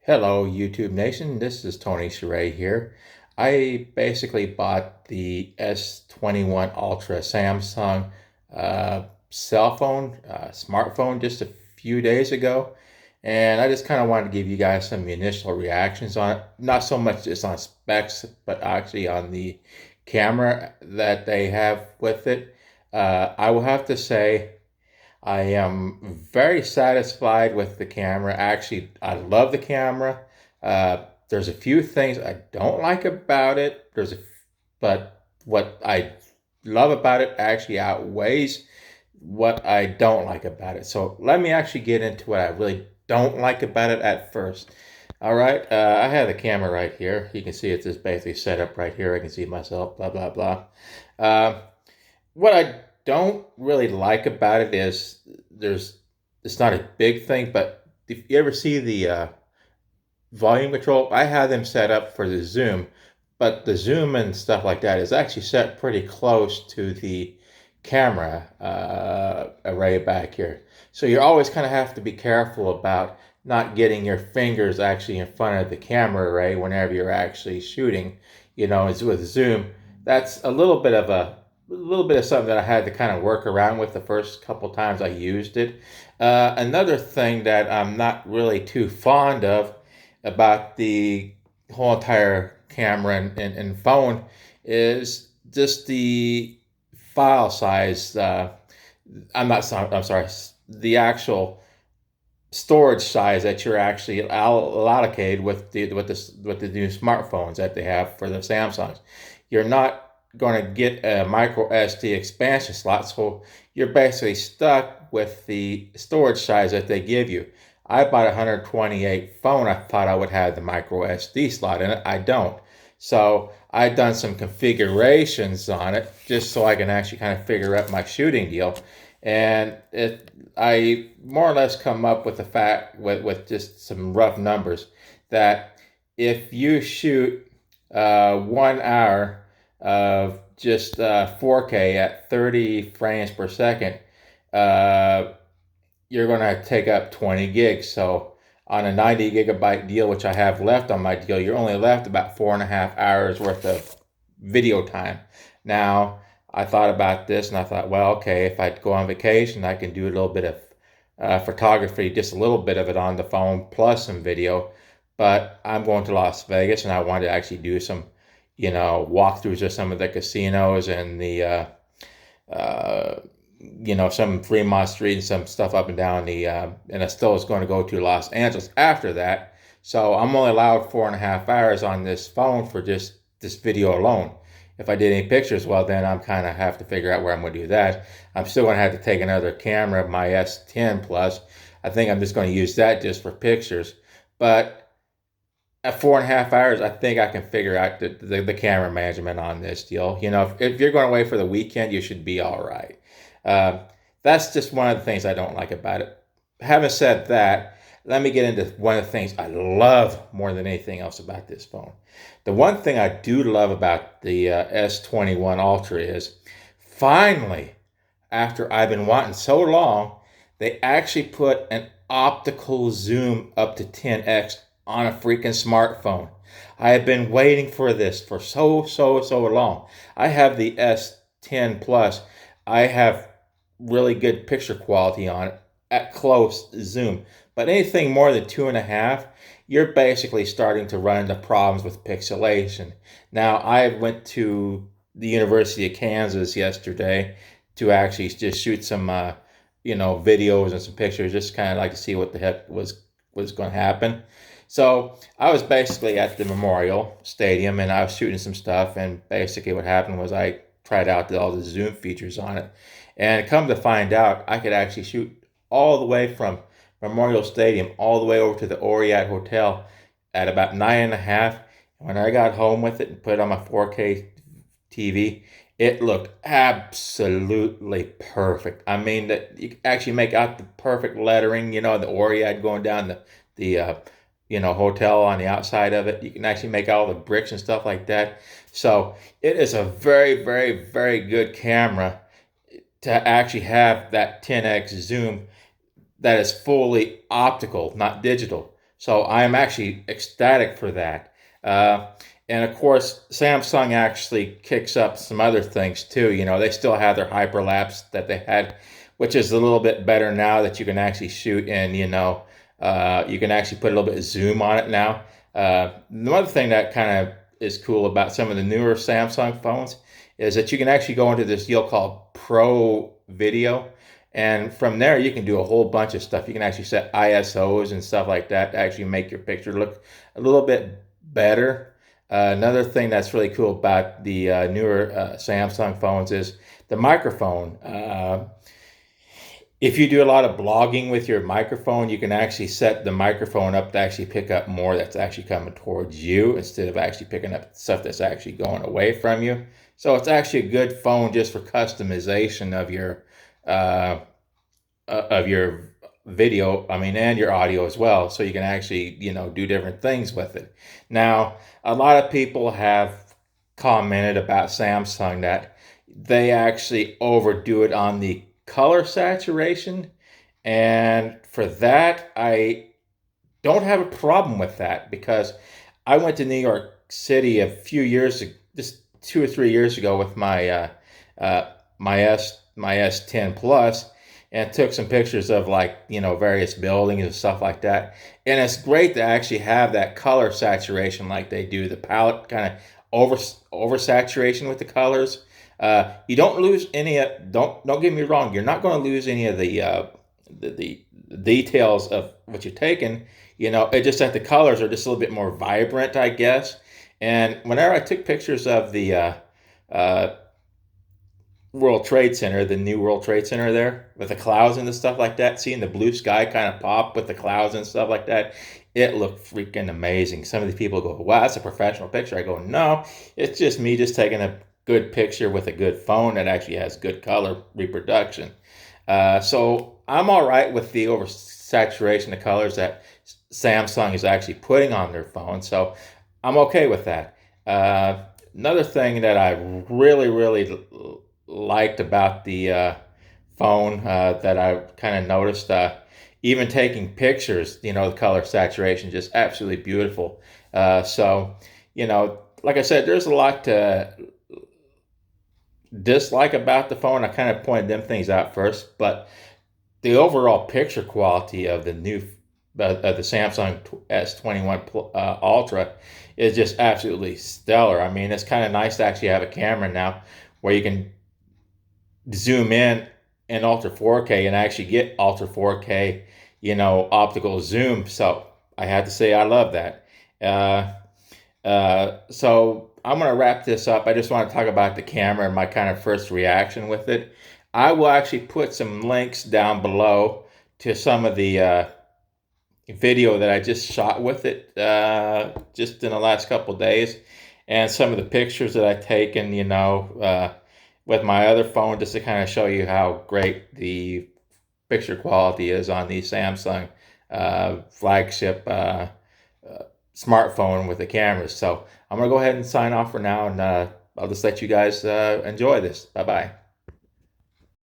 Hello, YouTube Nation. This is Tony Sheree here. I basically bought the S21 Ultra Samsung cell phone, smartphone just a few days ago. And I just kind of wanted to give you guys some initial reactions on it. Not so much just on specs, but actually on the camera that they have with it. I will have to say, I am very satisfied with the camera. Actually, I love the camera. There's a few things I don't like about it. But what I love about it actually outweighs what I don't like about it. So let me actually get into what I really don't like about it at first. All right, I have the camera right here. You can see it's just basically set up right here. I can see myself, blah, blah, blah. Uh, what I don't really like about it is it's not a big thing, but if you ever see the volume control, I have them set up for the zoom, but the zoom and stuff like that is actually set pretty close to the camera array back here. So you always kind of have to be careful about not getting your fingers actually in front of the camera array whenever you're actually shooting. It's with zoom. That's a little bit of something that I had to kind of work around with the first couple times I used it. Another thing that I'm not really too fond of about the whole entire camera and phone is just the file size. I'm sorry, the actual storage size that you're actually allocated with the new smartphones that they have for the Samsungs. You're not going to get a micro SD expansion slot, so you're basically stuck with the storage size that they give you. I bought a 128 phone. I thought I would have the micro SD slot in it. I don't. So I've done some configurations on it just so I can actually kind of figure out my shooting deal. And I more or less come up with the fact with just some rough numbers that if you shoot 1 hour of just 4K at 30 frames per second, uh, you're going to take up 20 gigs. So on a 90 gigabyte deal, which I have left on my deal, you're only left about 4.5 hours worth of video time. Now, I thought about this and I thought, well, okay, if I go on vacation, I can do a little bit of photography, just a little bit of it on the phone, plus some video. But I'm going to Las Vegas and I wanted to actually do some, walkthroughs of some of the casinos and the some Fremont Street and some stuff up and down and I still was going to go to Los Angeles after that. So I'm only allowed 4.5 hours on this phone for just this video alone. If I did any pictures, well, then I'm kind of have to figure out where I'm going to do that. I'm still going to have to take another camera, my S10 Plus. I think I'm just going to use that just for pictures. But at 4.5 hours, I think I can figure out the camera management on this deal. If you're going away for the weekend, you should be all right. Uh, that's just one of the things I don't like about it. Having said that, let me get into one of the things I love more than anything else about this phone. The one thing I do love about the S21 Ultra is finally, after I've been wanting so long, they actually put an optical zoom up to 10x on a freaking smartphone. I have been waiting for this for so long. I have the S10 Plus. I have really good picture quality on it at close zoom. But anything more than 2.5, you're basically starting to run into problems with pixelation. Now, I went to the University of Kansas yesterday to actually just shoot some, videos and some pictures, just kind of like to see what the heck was going to happen. So I was basically at the Memorial Stadium and I was shooting some stuff. And basically, what happened was I tried out all the zoom features on it, and come to find out, I could actually shoot all the way from Memorial Stadium all the way over to the Oriat Hotel at about 9.5. When I got home with it and put it on my 4K TV, it looked absolutely perfect. I mean, that you could actually make out the perfect lettering, the Oriat going down the hotel on the outside of it. You can actually make all the bricks and stuff like that. So it is a very, very, very good camera to actually have that 10x zoom that is fully optical, not digital. So I am actually ecstatic for that. Uh, and of course, Samsung actually kicks up some other things too. You know, they still have their hyperlapse that they had, which is a little bit better now that you can actually shoot in, you can actually put a little bit of zoom on it now. The other thing that kind of is cool about some of the newer Samsung phones is that you can actually go into this deal called Pro Video. And from there, you can do a whole bunch of stuff. You can actually set ISOs and stuff like that to actually make your picture look a little bit better. Another thing that's really cool about the newer Samsung phones is the microphone. If you do a lot of blogging with your microphone, you can actually set the microphone up to actually pick up more that's actually coming towards you instead of actually picking up stuff that's actually going away from you. So it's actually a good phone just for customization uh, of your video, I mean, and your audio as well. So you can actually, do different things with it. Now, a lot of people have commented about Samsung that they actually overdo it on the color saturation. And for that, I don't have a problem with that because I went to New York City a few years, just 2 or 3 years ago with my S10 Plus, and took some pictures of various buildings and stuff like that. And it's great to actually have that color saturation like they do. The palette kind of oversaturation with the colors. You don't lose any. Don't get me wrong. You're not going to lose any of the details of what you're taking. It's just that the colors are just a little bit more vibrant, I guess. And whenever I took pictures of the World Trade Center, the new World Trade Center there, with the clouds and the stuff like that, seeing the blue sky kind of pop with the clouds and stuff like that, it looked freaking amazing. Some of these people go, wow, that's a professional picture. I go, no, it's just me just taking a good picture with a good phone that actually has good color reproduction. So I'm all right with the oversaturation of colors that Samsung is actually putting on their phone. So I'm okay with that. Another thing that I really, really liked about the phone that I kind of noticed, even taking pictures, the color saturation just absolutely beautiful. So, like I said, there's a lot to dislike about the phone. I kind of pointed them things out first, but the overall picture quality of the Samsung S21 Ultra is just absolutely stellar. I mean, it's kind of nice to actually have a camera now where you can zoom in ultra 4K and actually get ultra 4K, optical zoom. So I have to say I love that. So I'm going to wrap this up. I just want to talk about the camera and my kind of first reaction with it. I will actually put some links down below to some of the video that I just shot with it just in the last couple of days, and some of the pictures that I've taken, with my other phone, just to kind of show you how great the picture quality is on the Samsung flagship smartphone with the cameras. So I'm going to go ahead and sign off for now, and I'll just let you guys enjoy this. Bye-bye.